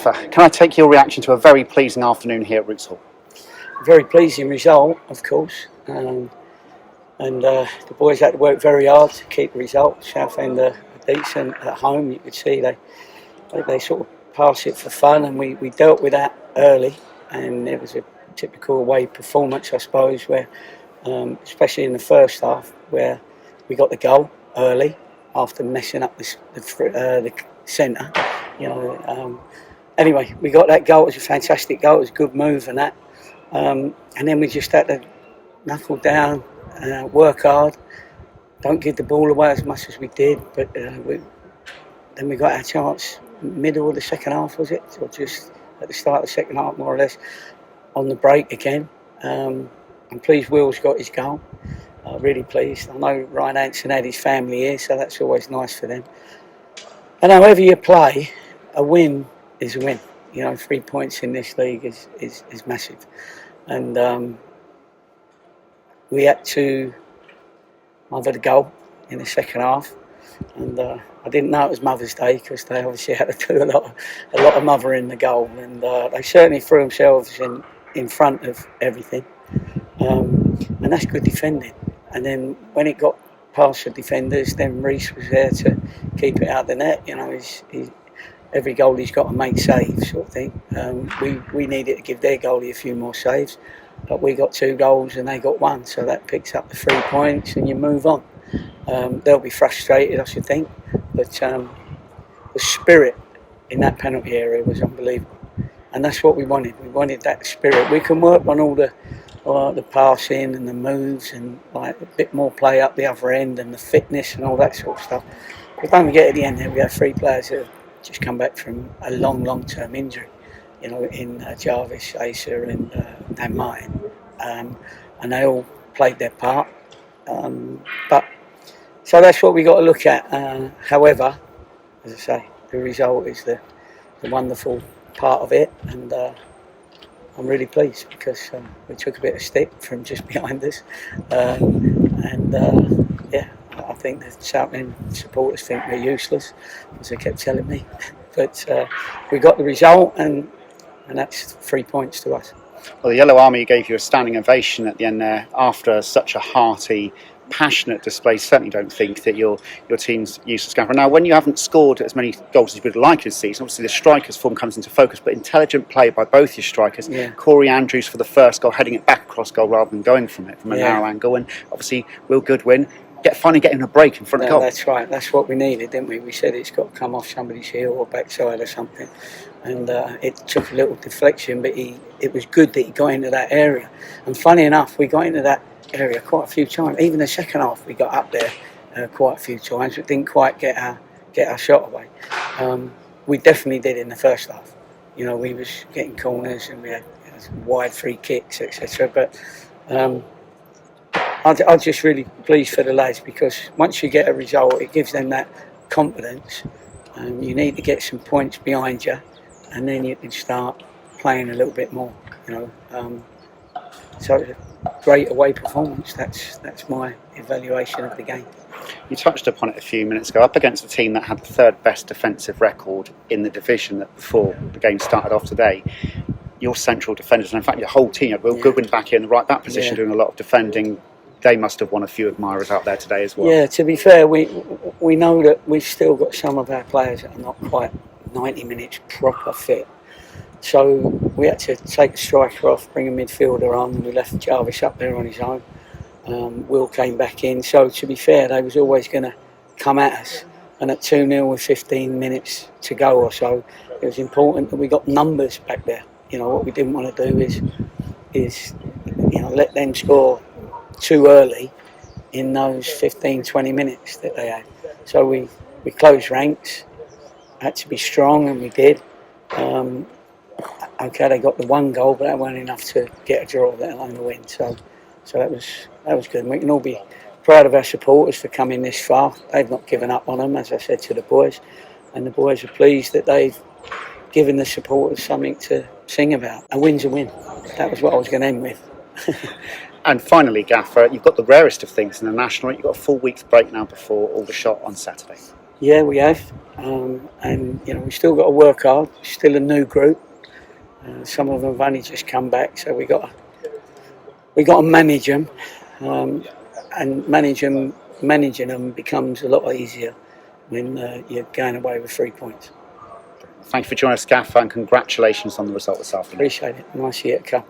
Gaffer, can I take your reaction to a very pleasing afternoon here at Roots Hall? Very pleasing result, of course, and the boys had to work very hard to keep the result. Southend are decent at home. You could see they sort of pass it for fun, and we dealt with that early, and it was a typical away performance, I suppose, where especially in the first half, where we got the goal early after messing up the centre. Anyway, we got that goal. It was a fantastic goal. It was a good move and that. And then we just had to knuckle down, work hard, don't give the ball away as much as we did. But then we got our chance middle of the second half, was it? Or just at the start of the second half, more or less, on the break again. I'm pleased Will's got his goal. Really pleased. I know Ryan Hansen had his family here, so that's always nice for them. And however you play, a win is a win. 3 points in this league is massive. And we had to mother the goal in the second half. And I didn't know it was Mother's Day because they obviously had to do a lot of mothering the goal. And they certainly threw themselves in front of everything. And that's good defending. And then when it got past the defenders, then Reece was there to keep it out of the net. Every goalie's got to make saves, sort of thing. We needed to give their goalie a few more saves, but we got 2 goals and they got 1, so that picks up the 3 points and you move on. They'll be frustrated, I should think, but the spirit in that penalty area was unbelievable, and that's what we wanted. We wanted that spirit. We can work on all the passing and the moves and like a bit more play up the other end and the fitness and all that sort of stuff. But don't forget, at the end there we have 3 players that have just come back from a long-term injury, in Jarvis, Asa and Martin, and they all played their part. But so that's what we got to look at. However, as I say, the result is the wonderful part of it, and I'm really pleased because we took a bit of stick from just behind us, I think the Southend supporters think we're useless, as they kept telling me. But we got the result, and that's 3 points to us. Well, the Yellow Army gave you a standing ovation at the end there after such a hearty, passionate display. Certainly don't think that your team's useless, Gaffer. Now, when you haven't scored as many goals as you would like to see, obviously the strikers' form comes into focus, but intelligent play by both your strikers. Yeah. Corey Andrews for the first goal, heading it back across goal rather than going from a narrow angle, and obviously Will Goodwin finally getting a break in front of goal. That's right. That's what we needed, didn't we? We said it's got to come off somebody's heel or backside or something, and it took a little deflection, but it was good that he got into that area. And funny enough, we got into that area quite a few times. Even the second half, we got up there quite a few times, but didn't quite get our shot away. We definitely did in the first half. We was getting corners and we had wide free kicks, etc. But I'm just really pleased for the lads, because once you get a result, it gives them that confidence. You need to get some points behind you, and then you can start playing a little bit more. So it's a great away performance. That's my evaluation of the game. You touched upon it a few minutes ago, up against a team that had the 3rd best defensive record in the division before the game started off today. Your central defenders, and in fact your whole team, Will Goodwin back here in the right back position doing a lot of defending. They must have won a few admirers out there today as well. Yeah, to be fair, we know that we've still got some of our players that are not quite 90 minutes proper fit. So we had to take the striker off, bring a midfielder on, and we left Jarvis up there on his own. Will came back in. So to be fair, they was always going to come at us. And at 2-0 with 15 minutes to go or so, it was important that we got numbers back there. What we didn't want to do is let them score too early in those 15-20 minutes that they had. So we closed ranks, had to be strong, and we did. Okay, they got the 1 goal, but that wasn't enough to get a draw, let alone a win. So that was good. And we can all be proud of our supporters for coming this far. They've not given up on them, as I said to the boys, and the boys are pleased that they've given the supporters something to sing about. A win's a win. That was what I was going to end with. And finally, Gaffer, you've got the rarest of things in the National. You've got a full week's break now before Aldershot on Saturday. Yeah, we have, and we've still got to work hard. Still a new group. Some of them have only just come back, so we got to manage them, and managing them becomes a lot easier when you're going away with 3 points. Thank you for joining us, Gaffer, and congratulations on the result this afternoon. Appreciate it. Nice year to come.